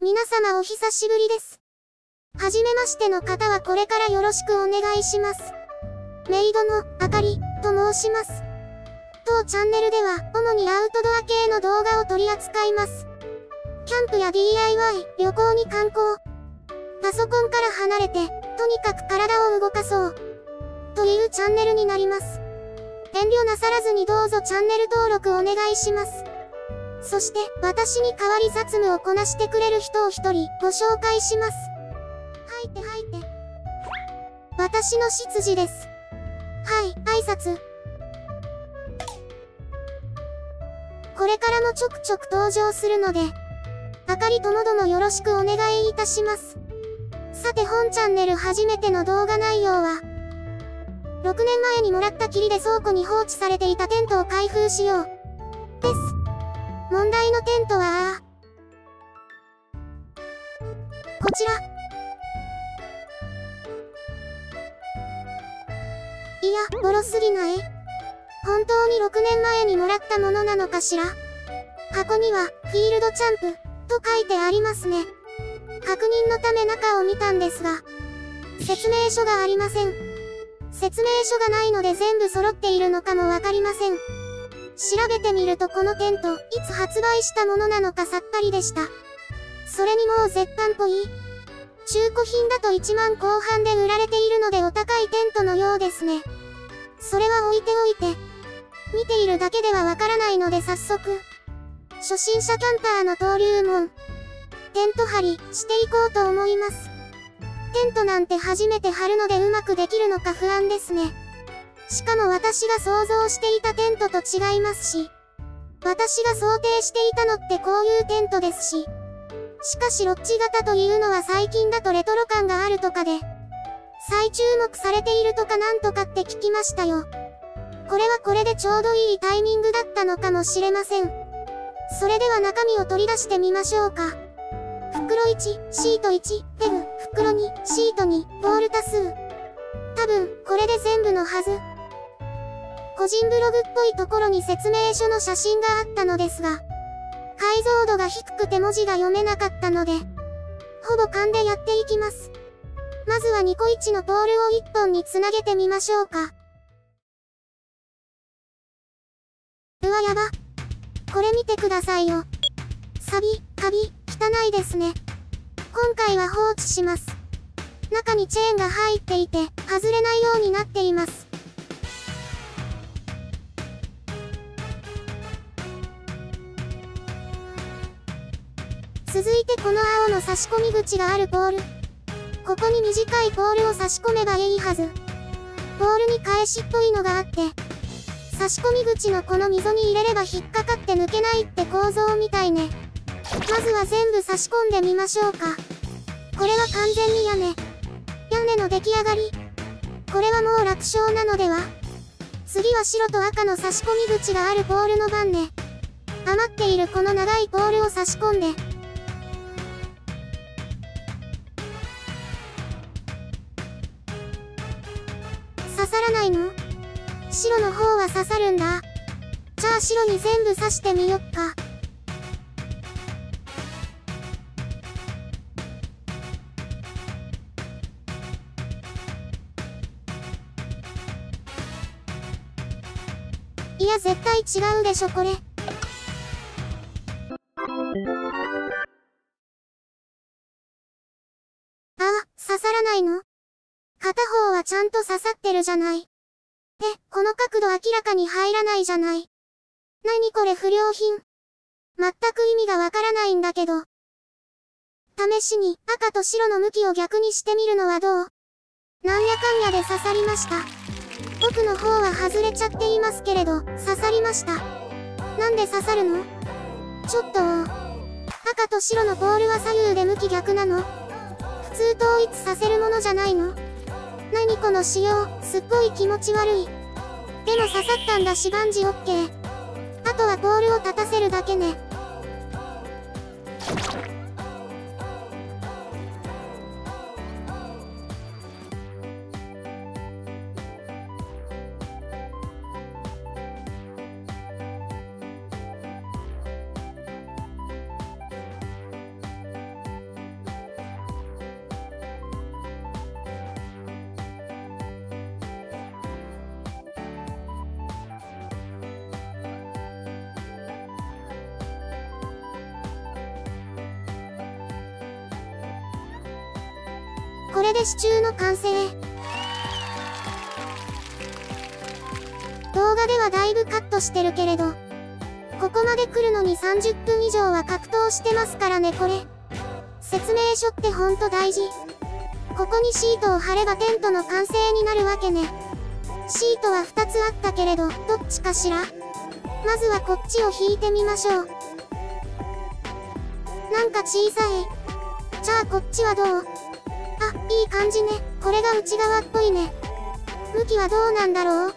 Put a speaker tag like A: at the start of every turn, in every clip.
A: 皆様お久しぶりです。はじめましての方はこれからよろしくお願いします。メイドのあかりと申します。当チャンネルでは主にアウトドア系の動画を取り扱います。キャンプや DIY、旅行に観光。パソコンから離れて、とにかく体を動かそう。というチャンネルになります。遠慮なさらずにどうぞチャンネル登録お願いします。そして、私に代わり雑務をこなしてくれる人を一人ご紹介します。吐いて吐いて。私の執事です。はい、挨拶。これからもちょくちょく登場するので、あかりともどもよろしくお願いいたします。さて本チャンネル初めての動画内容は、6年前にもらったきりで倉庫に放置されていたテントを開封しよう。です。問題のテントは、こちら。いや、ボロすぎない？本当に6年前にもらったものなのかしら？箱には、フィールドチャンプ、と書いてありますね。確認のため中を見たんですが、説明書がありません。説明書がないので全部揃っているのかもわかりません。調べてみるとこのテント、いつ発売したものなのかさっぱりでした。それにもう絶版っぽい。中古品だと1万後半で売られているのでお高いテントのようですね。それは置いておいて。見ているだけではわからないので早速。初心者キャンパーの登竜門。テント張り、していこうと思います。テントなんて初めて張るのでうまくできるのか不安ですね。しかも私が想像していたテントと違いますし。私が想定していたのってこういうテントですし。しかしロッジ型というのは最近だとレトロ感があるとかで、再注目されているとかなんとかって聞きましたよ。これはこれでちょうどいいタイミングだったのかもしれません。それでは中身を取り出してみましょうか。袋1、シート1、ペグ、袋2、シート2、ポール多数。多分、これで全部のはず。個人ブログっぽいところに説明書の写真があったのですが、解像度が低くて文字が読めなかったので、ほぼ勘でやっていきます。まずは2個1のポールを1本につなげてみましょうか。うわやば。これ見てくださいよ。サビ、カビ、汚いですね。今回は放置します。中にチェーンが入っていて、外れないようになっています。続いてこの青の差し込み口があるポール。ここに短いポールを差し込めばいいはず。ポールに返しっぽいのがあって、差し込み口のこの溝に入れれば引っかかって抜けないって構造みたいね。まずは全部差し込んでみましょうか。これは完全に屋根。屋根の出来上がり。これはもう楽勝なのでは？次は白と赤の差し込み口があるポールの番ね。余っているこの長いポールを差し込んで。刺さらないの？白の方は刺さるんだ。じゃあ白に全部刺してみよっか。いや絶対違うでしょこれ。刺さらないの？片方はちゃんと刺さってるじゃない。この角度明らかに入らないじゃない。何これ不良品。全く意味がわからないんだけど。試しに赤と白の向きを逆にしてみるのはどう？なんやかんやで刺さりました。僕の方は外れちゃっていますけれど、刺さりました。なんで刺さるの？ちょっと赤と白のポールは左右で向き逆なの？普通統一させるものじゃないの？何この仕様、すっごい気持ち悪い。でも刺さったんだしバンジオッケー。あとはポールを立たせるだけね。これで支柱の完成。動画ではだいぶカットしてるけれど、ここまで来るのに30分以上は格闘してますからねこれ。説明書ってほんと大事。ここにシートを貼ればテントの完成になるわけね。シートは2つあったけれど、どっちかしら？まずはこっちを引いてみましょう。なんか小さい。じゃあこっちはどう？あ、いい感じね。これが内側っぽいね。向きはどうなんだろう？あ、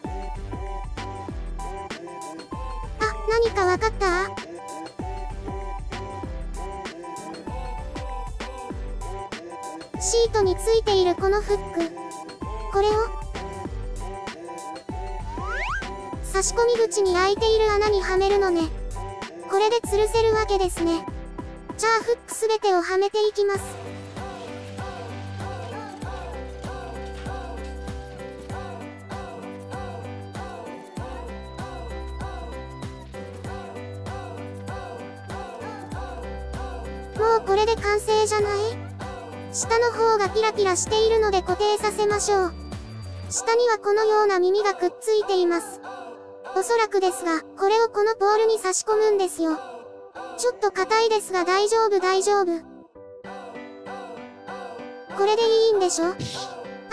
A: 何かわかった？シートについているこのフック。これを差し込み口に開いている穴にはめるのね。これで吊るせるわけですね。じゃあフックすべてをはめていきます。もうこれで完成じゃない？下の方がピラピラしているので固定させましょう。下にはこのような耳がくっついています。おそらくですが、これをこのポールに差し込むんですよ。ちょっと硬いですが大丈夫大丈夫。これでいいんでしょ？あ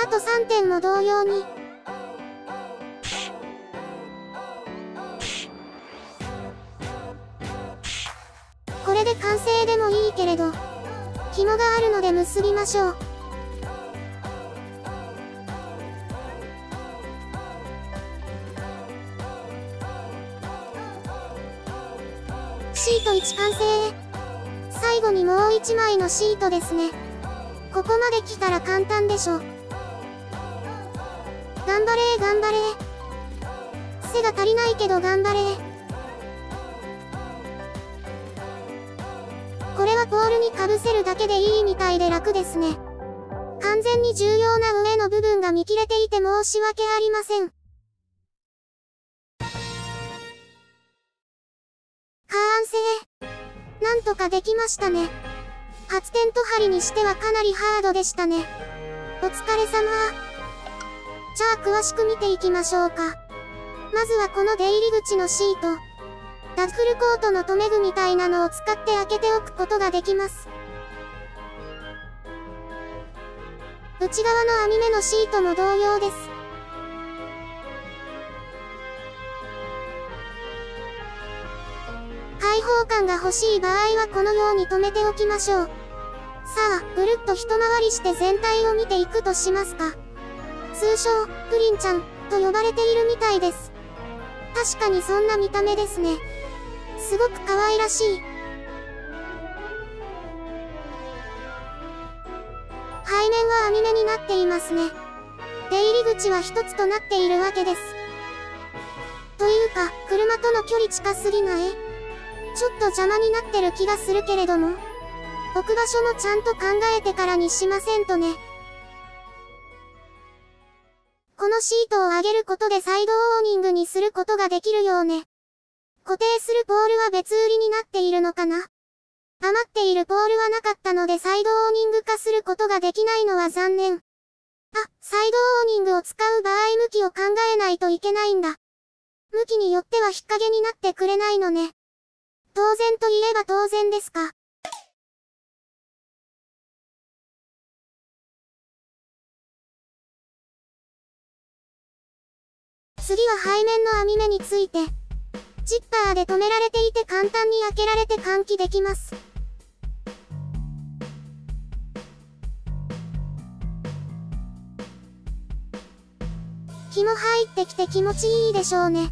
A: と3点も同様に。これで完成でもいいけれど、紐があるので結びましょう。シート1完成。最後にもう1枚のシートですね。ここまで来たら簡単でしょ。頑張れー頑張れー。背が足りないけど頑張れー。これはポールにかぶせるだけでいいみたいで楽ですね。完全に重要な上の部分が見切れていて申し訳ありません。完成。なんとかできましたね。初テント張りにしてはかなりハードでしたね。お疲れ様。じゃあ詳しく見ていきましょうか。まずはこの出入り口のシート。ダッフルコートの留め具みたいなのを使って開けておくことができます。内側の網目のシートも同様です。開放感が欲しい場合はこのように留めておきましょう。さあ、ぐるっと一回りして全体を見ていくとしますか。通称、プリンちゃんと呼ばれているみたいです。確かにそんな見た目ですね。すごく可愛らしい。背面は網目になっていますね。出入り口は一つとなっているわけです。というか、車との距離近すぎない？ちょっと邪魔になってる気がするけれども。置く場所もちゃんと考えてからにしませんとね。このシートを上げることでサイドオーニングにすることができるようね。固定するポールは別売りになっているのかな？余っているポールはなかったのでサイドオーニング化することができないのは残念。あ、サイドオーニングを使う場合向きを考えないといけないんだ。向きによっては日陰になってくれないのね。当然と言えば当然ですか。次は背面の網目について。ジッパーで留められていて簡単に開けられて換気できます。紐入ってきて気持ちいいでしょうね。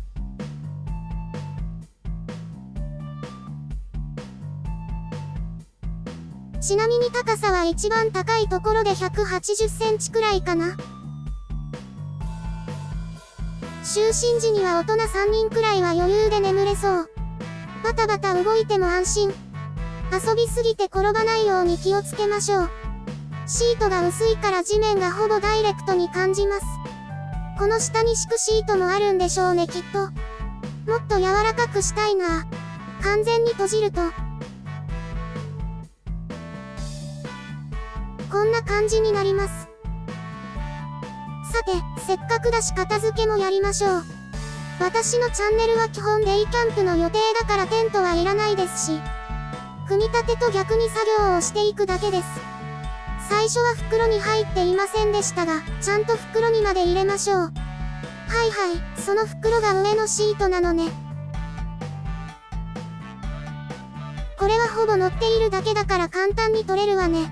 A: ちなみに高さは一番高いところで180センチくらいかな。就寝時には大人3人くらいは余裕で眠れそう。バタバタ動いても安心。遊びすぎて転ばないように気をつけましょう。シートが薄いから地面がほぼダイレクトに感じます。この下に敷くシートもあるんでしょうねきっと。もっと柔らかくしたいな。完全に閉じると。こんんな感じになります。さて、せっかくだし片付けもやりましょう。私のチャンネルは基本デイキャンプの予定だからテントはいらないですし、組み立てと逆に作業をしていくだけです。最初は袋に入っていませんでしたが、ちゃんと袋にまで入れましょう。はいはい、その袋が上のシートなのね。これはほぼ乗っているだけだから簡単に取れるわね。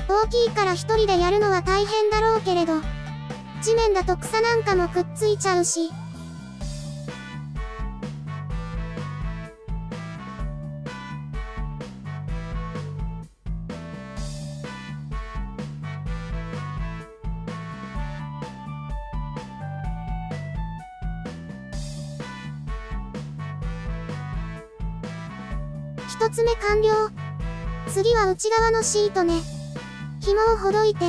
A: 大きいから一人でやるのは大変だろうけれど、地面だと草なんかもくっついちゃうし。一つ目完了。次は内側のシートね。紐をほどいて、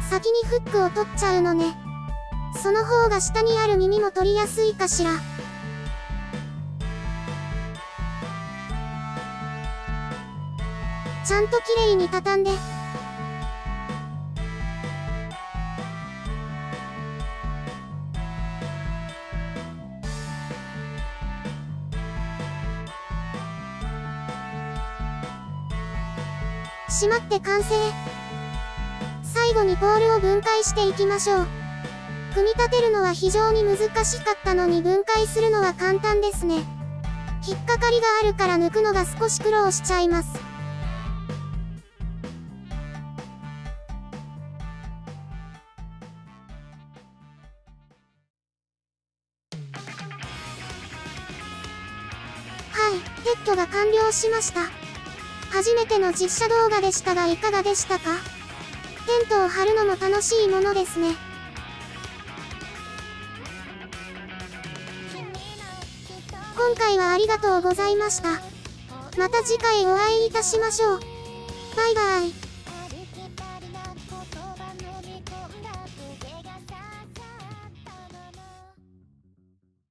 A: 先にフックを取っちゃうのね。その方が下にある耳も取りやすいかしら。ちゃんときれいに畳んで。しまって完成。最後にポールを分解していきましょう。組み立てるのは非常に難しかったのに分解するのは簡単ですね。引っかかりがあるから抜くのが少し苦労しちゃいます。はい、撤去が完了しました。初めての実写動画でしたがいかがでしたか？テントを張るのも楽しいものですね。今回はありがとうございました。また次回お会いいたしましょう。バイバイ。